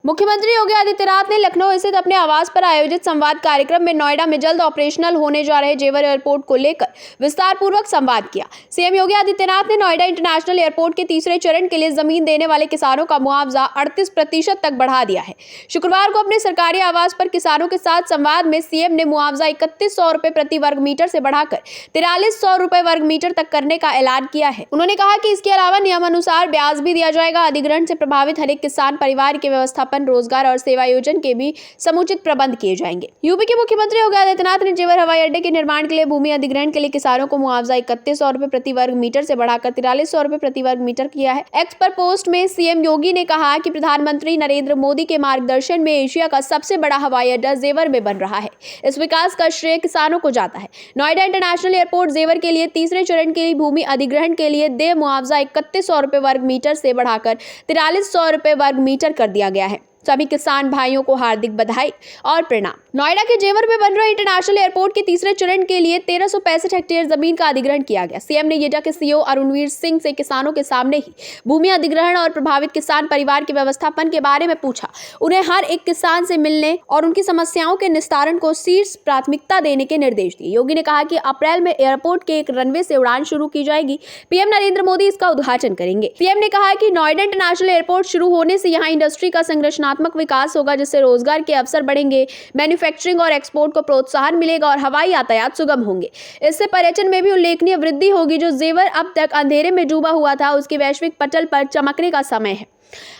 मुख्यमंत्री योगी आदित्यनाथ ने लखनऊ स्थित अपने आवास पर आयोजित संवाद कार्यक्रम में नोएडा में जल्द ऑपरेशनल होने जा रहे जेवर एयरपोर्ट को लेकर विस्तार पूर्वक संवाद किया। सीएम योगी आदित्यनाथ ने नोएडा इंटरनेशनल एयरपोर्ट के तीसरे चरण के लिए जमीन देने वाले किसानों का मुआवजा 38% तक बढ़ा दिया है। शुक्रवार को अपने सरकारी आवास पर किसानों के साथ संवाद में सीएम ने मुआवजा 3100 रुपए प्रति वर्ग मीटर से बढ़ाकर 4300 रुपए वर्ग मीटर तक करने का ऐलान किया है। उन्होंने कहा कि इसके अलावा नियमानुसार ब्याज भी दिया जाएगा। अधिग्रहण से प्रभावित हर एक किसान परिवार के व्यवस्थापन, रोजगार और सेवा योजन के भी समुचित प्रबंध किए जाएंगे। यूपी के मुख्यमंत्री योगी आदित्यनाथ ने जेवर हवाई अड्डे के निर्माण के लिए भूमि अधिग्रहण के लिए किसानों को मुआवजा 3100 रुपए प्रति वर्ग मीटर से बढ़ाकर 4300 रुपए प्रति वर्ग मीटर किया है। एक्स पर पोस्ट में सीएम योगी ने कहा कि प्रधानमंत्री नरेंद्र मोदी के मार्गदर्शन में एशिया का सबसे बड़ा हवाई अड्डा जेवर में बन रहा है। इस विकास का श्रेय किसानों को जाता है। नोएडा इंटरनेशनल एयरपोर्ट जेवर के लिए तीसरे चरण के लिए भूमि अधिग्रहण के लिए देय मुआवजा 3100 रुपए वर्ग मीटर से बढ़ाकर 4300 रुपए वर्ग मीटर कर दिया गया है। सभी किसान भाइयों को हार्दिक बधाई और प्रणाम। नोएडा के जेवर में बन रहे इंटरनेशनल एयरपोर्ट के तीसरे चरण के लिए 1365 हेक्टेयर जमीन का अधिग्रहण किया गया। सीएम ने येटा के सीईओ अरुणवीर सिंह से किसानों के सामने ही भूमि अधिग्रहण और प्रभावित किसान परिवार के व्यवस्थापन के बारे में पूछा। उन्हें हर एक किसान से मिलने और उनकी समस्याओं के निस्तारण को शीर्ष प्राथमिकता देने के निर्देश दिए। योगी ने कहा कि अप्रैल में एयरपोर्ट के एक रनवे से उड़ान शुरू की जाएगी। पीएम नरेंद्र मोदी इसका उद्घाटन करेंगे। पीएम ने कहा कि नोएडा इंटरनेशनल एयरपोर्ट शुरू होने से यहाँ इंडस्ट्री का संरचनात्मक विकास होगा, जिससे रोजगार के अवसर बढ़ेंगे, मैन्युफैक्चरिंग और एक्सपोर्ट को प्रोत्साहन मिलेगा और हवाई यातायात सुगम होंगे। इससे पर्यटन में भी उल्लेखनीय वृद्धि होगी। जो जेवर अब तक अंधेरे में डूबा हुआ था, उसके वैश्विक पटल पर चमकने का समय है।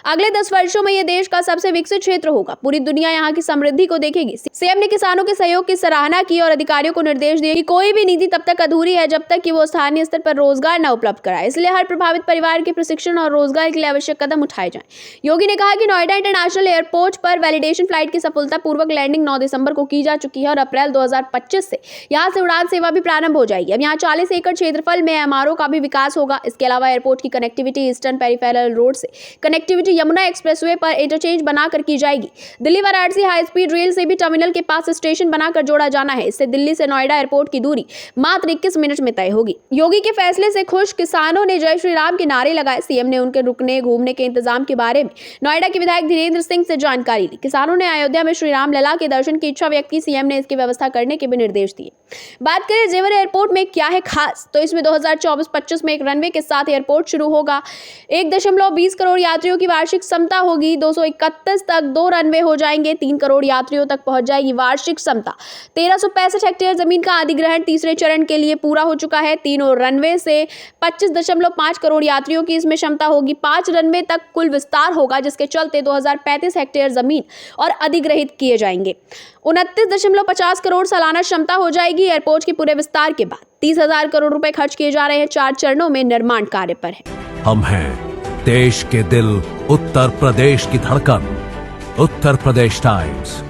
अगले 10 वर्षों में यह देश का सबसे विकसित क्षेत्र होगा। पूरी दुनिया यहाँ की समृद्धि को देखेगी। सीएम ने किसानों के सहयोग की सराहना की और अधिकारियों को निर्देश दिए कि कोई भी नीति तब तक अधूरी है जब तक कि वो स्थानीय स्तर पर रोजगार न उपलब्ध कराए। इसलिए हर प्रभावित परिवार के प्रशिक्षण और रोजगार के लिए आवश्यक कदम उठाए जाएं। योगी ने कहा कि नोएडा इंटरनेशनल एयरपोर्ट पर वैलिडेशन फ्लाइट की सफलतापूर्वक लैंडिंग 9 दिसंबर को की जा चुकी है और अप्रैल 2025 से यहाँ से उड़ान सेवा भी प्रारंभ हो जाएगी। अब यहाँ 40 एकड़ क्षेत्रफल में एमआरओ का भी विकास होगा। इसके अलावा एयरपोर्ट की कनेक्टिविटी ईस्टर्न पेरिफेरल रोड से कनेक्टिविटी यमुना एक्सप्रेसवे पर इंटरचेंज बनाकर की जाएगी। Delhi Varanasi high speed rail से भी टर्मिनल के पास स्टेशन बनाकर जोड़ा जाना है। इससे दिल्ली से नोएडा एयरपोर्ट की दूरी मात्र 21 मिनट में तय होगी। योगी के फैसले से खुश किसानों ने जय श्री राम के नारे लगाए। सीएम ने उनके रुकने घूमने के इंतजाम के बारे में नोएडा के विधायक धीरेन्द्र सिंह से जानकारी ली। किसानों ने अयोध्या में श्री राम लला के दर्शन की इच्छा व्यक्त की। सीएम ने इसकी व्यवस्था करने के भी निर्देश दिए। बात करें जेवर एयरपोर्ट में क्या है खास, तो इसमें 2024-25 में एक रनवे के साथ एयरपोर्ट शुरू होगा। 1.20 करोड़ यात्रियों की वार्षिक क्षमता होगी। 231 तक 2 रनवे हो जाएंगे। 3 करोड़ यात्रियों तक पहुंच जाएगी वार्षिक क्षमता। 1365 हेक्टेयर जमीन का अधिग्रहण तीसरे चरण के लिए पूरा हो चुका है। 3 रनवे से 25.5 करोड़ यात्रियों की इसमें क्षमता होगी। 5 रनवे तक कुल विस्तार होगा, जिसके चलते 2035 हेक्टेयर जमीन और अधिग्रहित किए जाएंगे। 29.50 करोड़ सालाना क्षमता हो जाएगी। एयरपोर्ट के पूरे विस्तार के बाद 30,000 करोड़ रुपए खर्च किए जा रहे हैं। 4 चरणों में निर्माण कार्य पर है। हम हैं देश के दिल, उत्तर प्रदेश की धड़कन, उत्तर प्रदेश टाइम्स।